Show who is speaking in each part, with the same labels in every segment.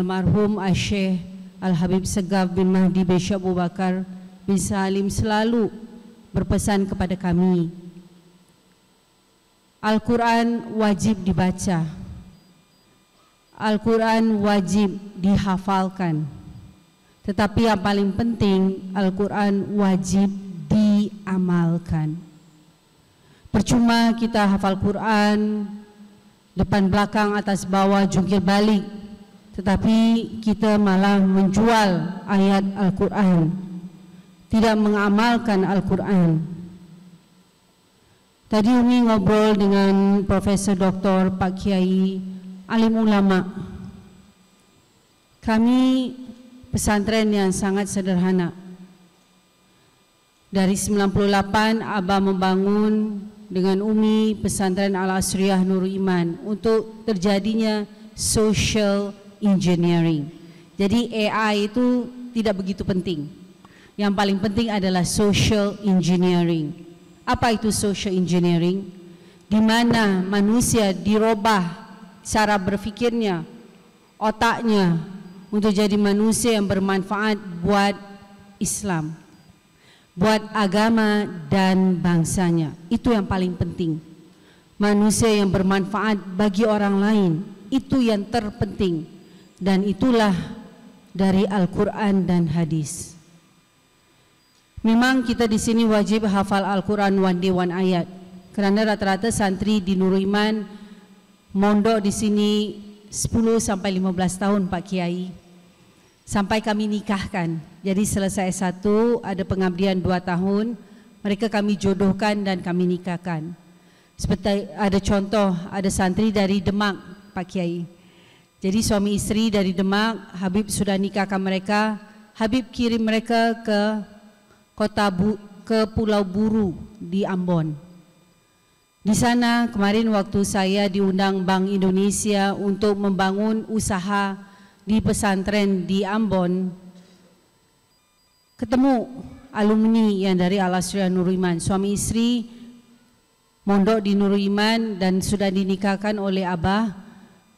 Speaker 1: Almarhum Syekh Al-Habib Segaf bin Mahdi bin Syekh Abu Bakar bin Salim selalu berpesan kepada kami, Al-Quran wajib dibaca, Al-Quran wajib dihafalkan, tetapi yang paling penting Al-Quran wajib diamalkan. Percuma kita hafal Quran depan belakang atas bawah jungkir balik, tetapi kita malah menjual ayat Al-Quran, tidak mengamalkan Al-Quran. Tadi Umi ngobrol dengan Profesor Dr. Pak Kiai, alim ulama. Kami pesantren yang sangat sederhana. Dari 98 Abah membangun dengan Umi pesantren Al-Asriyah Nurul Iman untuk terjadinya social engineering. Jadi AI itu tidak begitu penting. Yang paling penting adalah social engineering. Apa itu social engineering? Di mana manusia dirubah cara berfikirnya, otaknya untuk jadi manusia yang bermanfaat buat Islam, buat agama dan bangsanya. Itu yang paling penting. Manusia yang bermanfaat bagi orang lain, itu yang terpenting. Dan itulah dari Al-Quran dan hadis. Memang kita di sini wajib hafal Al-Quran one day one ayat, kerana rata-rata santri di Nurul Iman mondok di sini 10 sampai 15 tahun Pak Kiai, sampai kami nikahkan. Jadi selesai satu, ada pengabdian 2 tahun, mereka kami jodohkan dan kami nikahkan. Seperti ada contoh, ada santri dari Demak Pak Kiai. Jadi suami istri dari Demak, Habib sudah nikahkan mereka. Habib kirim mereka ke ke Pulau Buru di Ambon. Di sana kemarin waktu saya diundang Bank Indonesia untuk membangun usaha di pesantren di Ambon, ketemu alumni yang dari Al-Asriyah Nurul Iman, suami istri mondok di Nurul Iman dan sudah dinikahkan oleh Abah.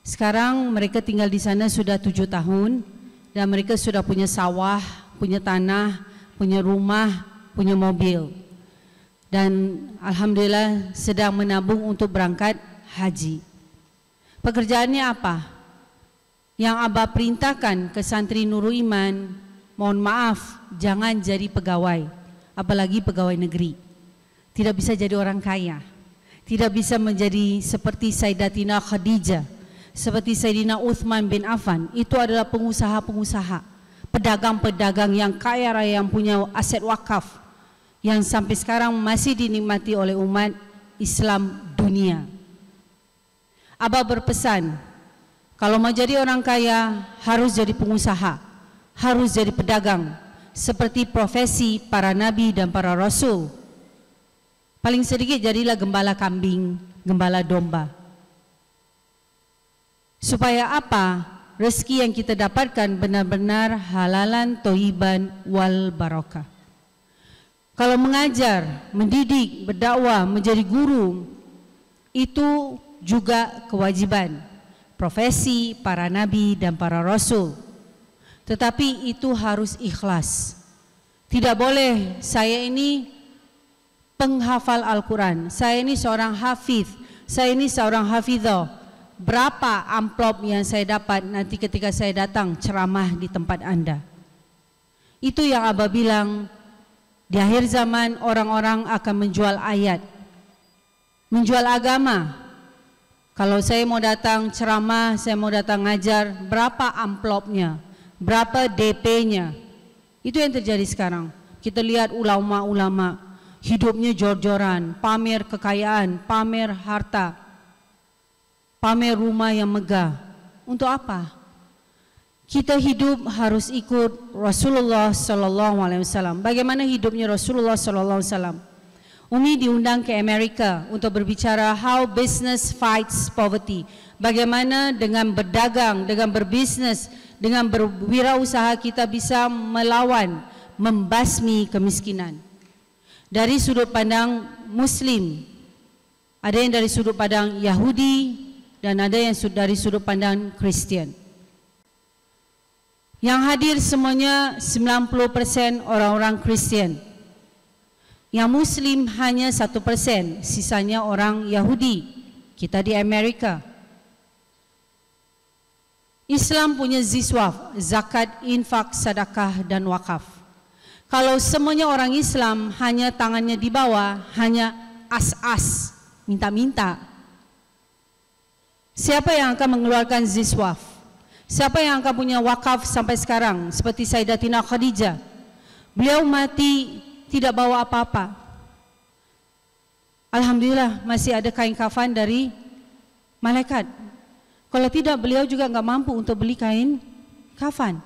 Speaker 1: Sekarang mereka tinggal di sana sudah 7 tahun dan mereka sudah punya sawah, punya tanah, punya rumah, punya mobil. Dan alhamdulillah sedang menabung untuk berangkat haji. Pekerjaannya apa? Yang Abah perintahkan ke santri Nurul Iman, mohon maaf, jangan jadi pegawai, apalagi pegawai negeri. Tidak bisa jadi orang kaya, tidak bisa menjadi seperti Sayyidatina Khadijah, seperti Sayyidina Uthman bin Affan. Itu adalah pengusaha-pengusaha, pedagang-pedagang yang kaya raya, yang punya aset wakaf, yang sampai sekarang masih dinikmati oleh umat Islam dunia. Abah berpesan, kalau mau jadi orang kaya harus jadi pengusaha, harus jadi pedagang, seperti profesi para nabi dan para rasul. Paling sedikit jadilah gembala kambing, gembala domba. Supaya apa? Rezeki yang kita dapatkan benar-benar halalan, toiban, wal barakah. Kalau mengajar, mendidik, berdakwah, menjadi guru, itu juga kewajiban, profesi para nabi dan para rasul. Tetapi itu harus ikhlas. Tidak boleh saya ini penghafal Al-Quran, saya ini seorang hafiz, saya ini seorang hafizah. Berapa amplop yang saya dapat nanti ketika saya datang ceramah di tempat Anda? Itu yang Abah bilang, di akhir zaman orang-orang akan menjual ayat, menjual agama. Kalau saya mau datang ceramah, saya mau datang ngajar, berapa amplopnya, berapa DP-nya? Itu yang terjadi sekarang. Kita lihat ulama-ulama hidupnya jor-joran, pamer kekayaan, pamer harta, pamer rumah yang megah. Untuk apa? Kita hidup harus ikut Rasulullah Sallallahu Alaihi Wasallam. Bagaimana hidupnya Rasulullah Sallallahu Alaihi Wasallam? Umi diundang ke Amerika untuk berbicara how business fights poverty. Bagaimana dengan berdagang, dengan berbisnes, dengan berwirausaha kita bisa melawan, membasmi kemiskinan. Dari sudut pandang Muslim, ada yang dari sudut pandang Yahudi, dan ada yang dari sudut pandang Kristen. Yang hadir semuanya 90% orang-orang Kristian. Yang Muslim hanya 1%, sisanya orang Yahudi. Kita di Amerika. Islam punya ziswaf, zakat, infak, sedekah dan wakaf. Kalau semuanya orang Islam hanya tangannya di bawah, hanya as-as, minta-minta. Siapa yang akan mengeluarkan ziswaf? Siapa yang akan punya wakaf sampai sekarang? Seperti Sayyidatina Khadijah. Beliau mati tidak bawa apa-apa. Alhamdulillah masih ada kain kafan dari malaikat. Kalau tidak, beliau juga enggak mampu untuk beli kain kafan.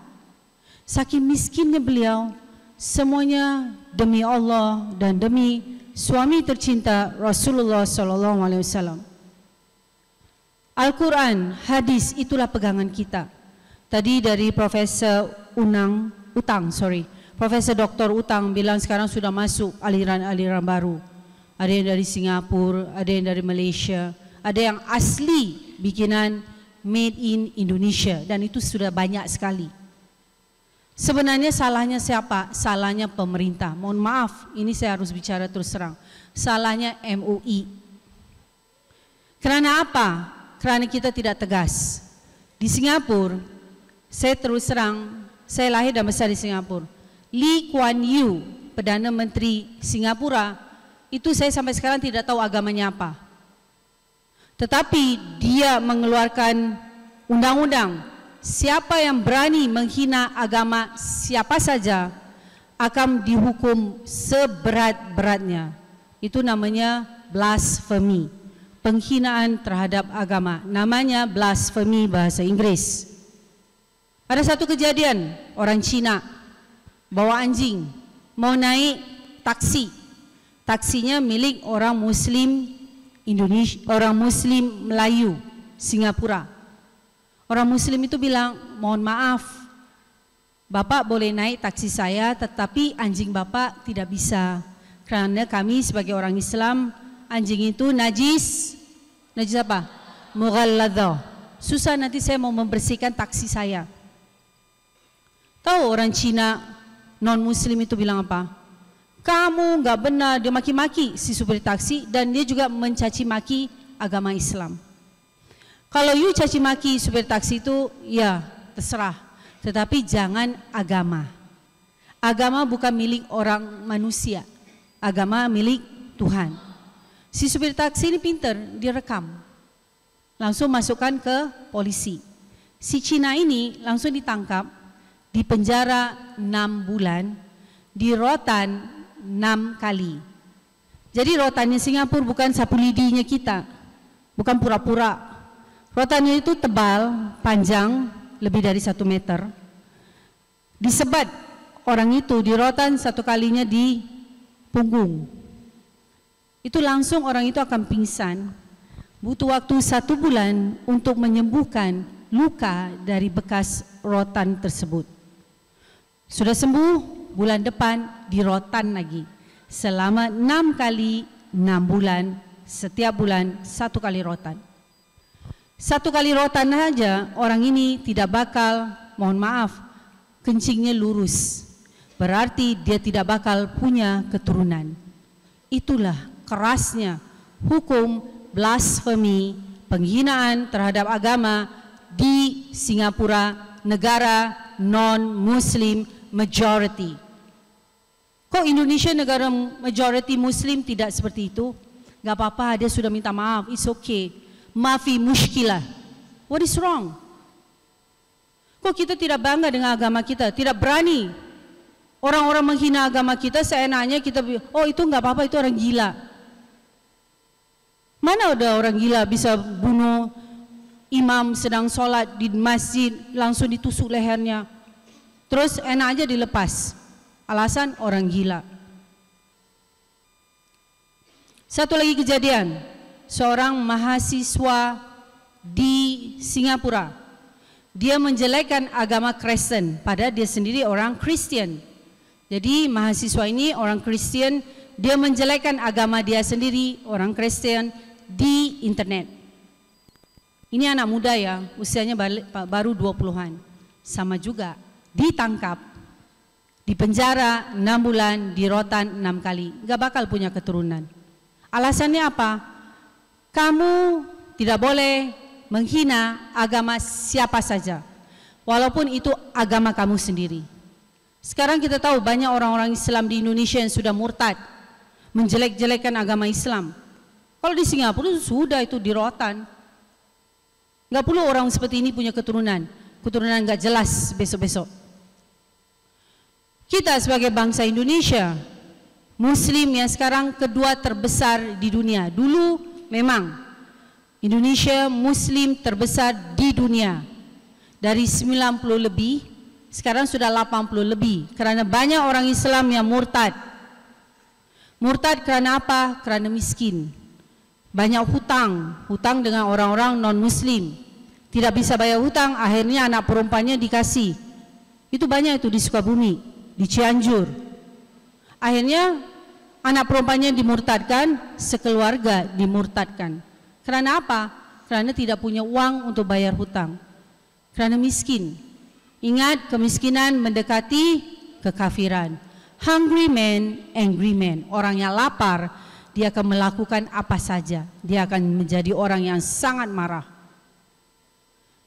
Speaker 1: Saking miskinnya beliau, semuanya demi Allah dan demi suami tercinta Rasulullah SAW. Al-Quran, hadis, itulah pegangan kita. Tadi dari Profesor Profesor Dr. Utang bilang sekarang sudah masuk aliran-aliran baru. Ada yang dari Singapura, ada yang dari Malaysia, ada yang asli bikinan made in Indonesia, dan itu sudah banyak sekali. Sebenarnya salahnya siapa? Salahnya pemerintah. Mohon maaf, ini saya harus bicara terus terang. Salahnya MUI. Karena apa? Kerana kita tidak tegas. Di Singapura, saya terus terang, saya lahir dan besar di Singapura. Lee Kuan Yew, Perdana Menteri Singapura, itu saya sampai sekarang tidak tahu agamanya apa. Tetapi dia mengeluarkan undang-undang, siapa yang berani menghina agama siapa saja akan dihukum seberat-beratnya. Itu namanya blasphemy. Penghinaan terhadap agama, namanya blasphemy bahasa Inggris. Ada satu kejadian, orang Cina bawa anjing mau naik taksi. Taksinya milik orang Muslim Indonesia, orang Muslim Melayu Singapura. Orang Muslim itu bilang, mohon maaf, Bapak boleh naik taksi saya, tetapi anjing Bapak tidak bisa, kerana kami sebagai orang Islam, anjing itu najis. Najis apa? Mughalladhah. Susah nanti saya mau membersihkan taksi saya. Tahu orang Cina non-Muslim itu bilang apa? Kamu enggak benar, dia maki-maki si supir taksi, dan dia juga mencaci maki agama Islam. Kalau you caci maki supir taksi itu, ya terserah. Tetapi jangan agama. Agama bukan milik orang manusia. Agama milik Tuhan. Si supir taksi ini pintar, dia rekam. Langsung masukkan ke polisi. Si Cina ini langsung ditangkap, dipenjara 6 bulan, di rotan 6 kali. Jadi rotannya Singapura bukan sapu lidinya kita, bukan pura-pura. Rotannya itu tebal, panjang, lebih dari 1 meter. Disebat orang itu di rotan 1 kalinya di punggung. Itu langsung orang itu akan pingsan. Butuh waktu 1 bulan untuk menyembuhkan luka dari bekas rotan tersebut. Sudah sembuh, bulan depan di rotan lagi. Selama 6 kali 6 bulan, setiap bulan 1 kali rotan. 1 kali rotan saja orang ini tidak bakal, mohon maaf, kencingnya lurus. Berarti dia tidak bakal punya keturunan. Itulah kerasnya hukum blasphemy, penghinaan terhadap agama di Singapura, negara non-Muslim majority. Kok Indonesia negara majority Muslim tidak seperti itu? Gak apa-apa, dia sudah minta maaf, it's okay. Maafi mushkilah. What is wrong? Kok kita tidak bangga dengan agama kita, tidak berani? Orang-orang menghina agama kita, seenaknya kita, oh itu gak apa-apa, itu orang gila. Mana ada orang gila bisa bunuh imam sedang sholat di masjid, langsung ditusuk lehernya, terus enak aja dilepas, alasan orang gila. Satu lagi kejadian, seorang mahasiswa di Singapura, dia menjelekkan agama Kristen, padahal dia sendiri orang Kristen. Jadi mahasiswa ini orang Kristen, dia menjelekkan agama dia sendiri, orang Kristen, di internet. Ini anak muda ya, usianya baru 20-an. Sama juga, ditangkap, dipenjara 6 bulan, dirotan 6 kali, gak bakal punya keturunan. Alasannya apa? Kamu tidak boleh menghina agama siapa saja, walaupun itu agama kamu sendiri. Sekarang kita tahu banyak orang-orang Islam di Indonesia yang sudah murtad, menjelek-jelekan agama Islam. Kalau di Singapura sudah itu dirotan. Gak perlu orang seperti ini punya keturunan gak jelas besok-besok. Kita sebagai bangsa Indonesia, Muslim yang sekarang kedua terbesar di dunia. Dulu memang Indonesia Muslim terbesar di dunia, dari 90 lebih, sekarang sudah 80 lebih, karena banyak orang Islam yang murtad. Murtad karena apa? Karena miskin, banyak hutang dengan orang-orang non-Muslim, tidak bisa bayar hutang, akhirnya anak perempuannya dikasih. Itu banyak itu di Sukabumi, di Cianjur. Akhirnya anak perempuannya dimurtadkan, sekeluarga dimurtadkan. Karena apa? Karena tidak punya uang untuk bayar hutang. Karena miskin. Ingat, kemiskinan mendekati kekafiran. Hungry man, angry man. Orang yang lapar, dia akan melakukan apa saja. Dia akan menjadi orang yang sangat marah.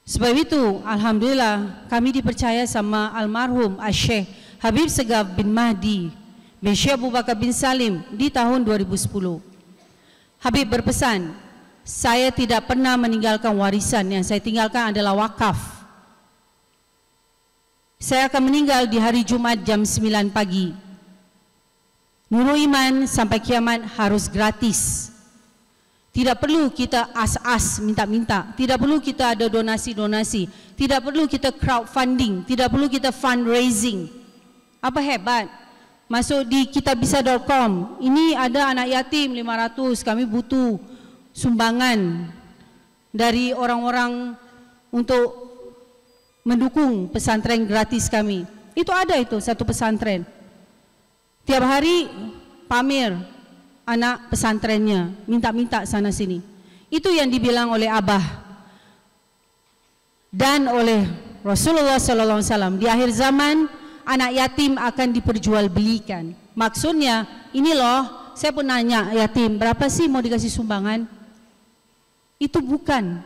Speaker 1: Sebab itu, alhamdulillah, kami dipercaya sama almarhum Syekh Habib Segaf bin Mahdi bin Syekh Abu Bakar bin Salim di tahun 2010. Habib berpesan, saya tidak pernah meninggalkan warisan, yang saya tinggalkan adalah wakaf. Saya akan meninggal di hari Jumat jam 9 pagi. Nurul Iman sampai kiamat harus gratis. Tidak perlu kita as-as minta-minta, tidak perlu kita ada donasi-donasi, tidak perlu kita crowdfunding, tidak perlu kita fundraising. Apa hebat? Masuk di kitabisa.com, ini ada anak yatim 500, kami butuh sumbangan dari orang-orang untuk mendukung pesantren gratis kami. Itu ada itu satu pesantren. Tiap hari pamer anak pesantrennya, minta-minta sana sini. Itu yang dibilang oleh Abah dan oleh Rasulullah SAW. Di akhir zaman anak yatim akan diperjualbelikan. Maksudnya ini loh, saya pun nanya yatim, berapa sih mau dikasih sumbangan? Itu bukan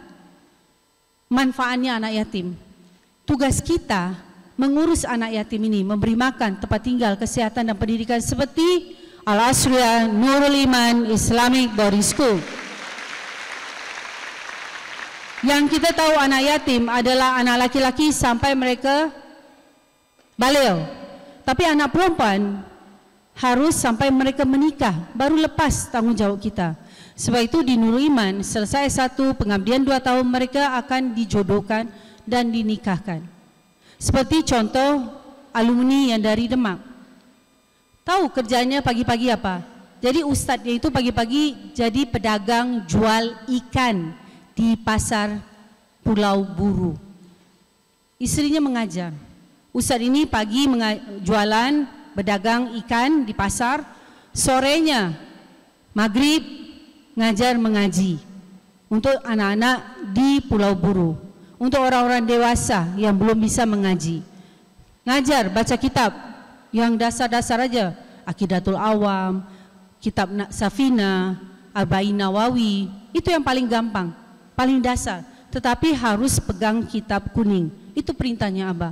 Speaker 1: manfaatnya anak yatim. Tugas kita mengurus anak yatim ini, memberi makan, tempat tinggal, kesehatan dan pendidikan seperti Al-Asriya Nurul Iman Islamic Boarding School. Yang kita tahu anak yatim adalah anak laki-laki sampai mereka balik. Tapi anak perempuan harus sampai mereka menikah, baru lepas tanggung jawab kita. Sebab itu di Nurul Iman selesai 1, pengabdian 2 tahun, mereka akan dijodohkan dan dinikahkan. Seperti contoh alumni yang dari Demak. Tahu kerjanya pagi-pagi apa? Jadi ustadznya itu pagi-pagi jadi pedagang jual ikan di pasar Pulau Buru. Istrinya mengajar. Ustadz ini pagi jualan, berdagang ikan di pasar, sorenya maghrib ngajar mengaji untuk anak-anak di Pulau Buru, untuk orang-orang dewasa yang belum bisa mengaji. Ngajar baca kitab yang dasar-dasar aja, Aqidatul Awam, kitab Safina, Arba'in Nawawi, itu yang paling gampang, paling dasar. Tetapi harus pegang kitab kuning, itu perintahnya Abah.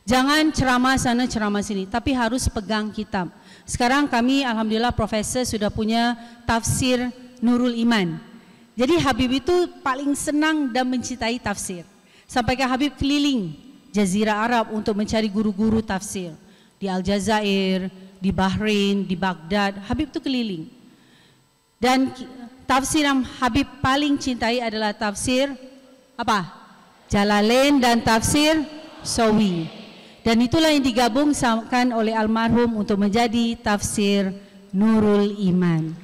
Speaker 1: Jangan ceramah sana ceramah sini, tapi harus pegang kitab. Sekarang kami alhamdulillah profesor sudah punya tafsir Nurul Iman. Jadi Habib itu paling senang dan mencintai tafsir. Sampai ke Habib keliling Jazirah Arab untuk mencari guru-guru tafsir. Di Aljazair, di Bahrain, di Baghdad, Habib itu keliling. Dan tafsir yang Habib paling cintai adalah tafsir apa? Jalalain dan tafsir Sawi. Dan itulah yang digabungkan oleh almarhum untuk menjadi tafsir Nurul Iman.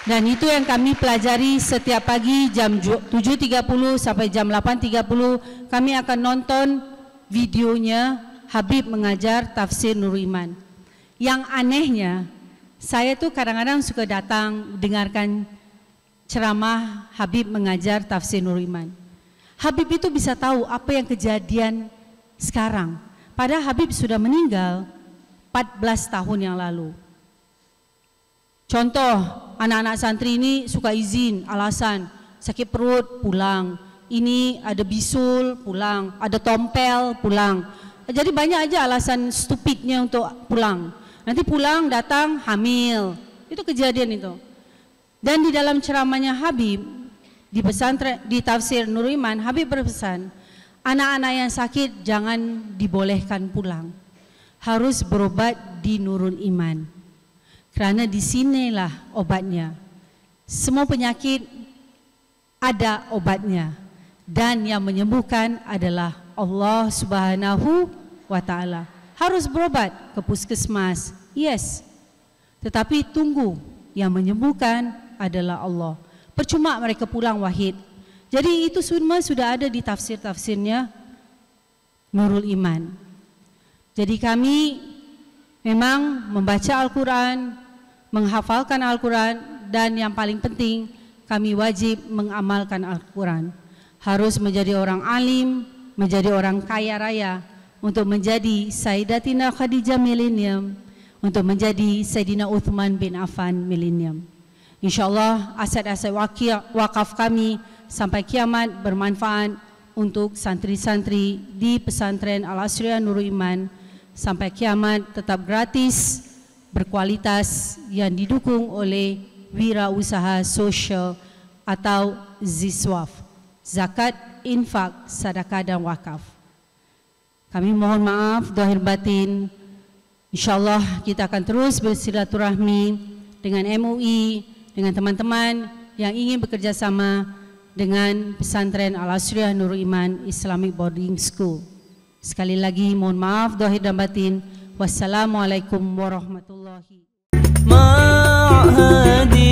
Speaker 1: Dan itu yang kami pelajari setiap pagi jam 7.30 sampai jam 8.30. Kami akan nonton videonya Habib mengajar tafsir Nurul Iman. Yang anehnya, saya tuh kadang-kadang suka datang dengarkan ceramah Habib mengajar tafsir Nurul Iman. Habib itu bisa tahu apa yang kejadian sekarang. Padahal Habib sudah meninggal 14 tahun yang lalu. Contoh, anak-anak santri ini suka izin, alasan sakit perut, pulang. Ini ada bisul, pulang. Ada tompel, pulang. Jadi banyak aja alasan stupidnya untuk pulang. Nanti pulang, datang, hamil. Itu kejadian itu. Dan di dalam ceramahnya Habib, di pesantren, di tafsir Nurul Iman, Habib berpesan, anak-anak yang sakit jangan dibolehkan pulang. Harus berobat di Nurul Iman. Kerana di sinilah obatnya. Semua penyakit ada obatnya. Dan yang menyembuhkan adalah Allah Subhanahu wa Ta'ala. Harus berobat ke puskesmas, yes. Tetapi tunggu, yang menyembuhkan adalah Allah. Percuma mereka pulang wahid. Jadi itu semua sudah ada di tafsir-tafsirnya Nurul Iman. Jadi kami memang membaca Al-Quran, menghafalkan Al-Quran, dan yang paling penting kami wajib mengamalkan Al-Quran. Harus menjadi orang alim, menjadi orang kaya raya, untuk menjadi Sayyidatina Khadijah Millennium, untuk menjadi Sayyidina Uthman bin Affan Millennium. InsyaAllah aset-aset wakaf kami sampai kiamat bermanfaat untuk santri-santri di pesantren Al-Asriyah Nurul Iman. Sampai kiamat tetap gratis, berkualitas, yang didukung oleh wirausaha sosial atau ZISWAF, zakat, infak, sedekah dan wakaf. Kami mohon maaf zahir batin. InsyaAllah kita akan terus bersilaturahmi dengan MUI, dengan teman-teman yang ingin bekerja sama dengan pesantren Al-Asriyah Nurul Iman Islamic Boarding School. Sekali lagi mohon maaf zahir dan batin. Wassalamualaikum warahmatullahi wabarakatuh.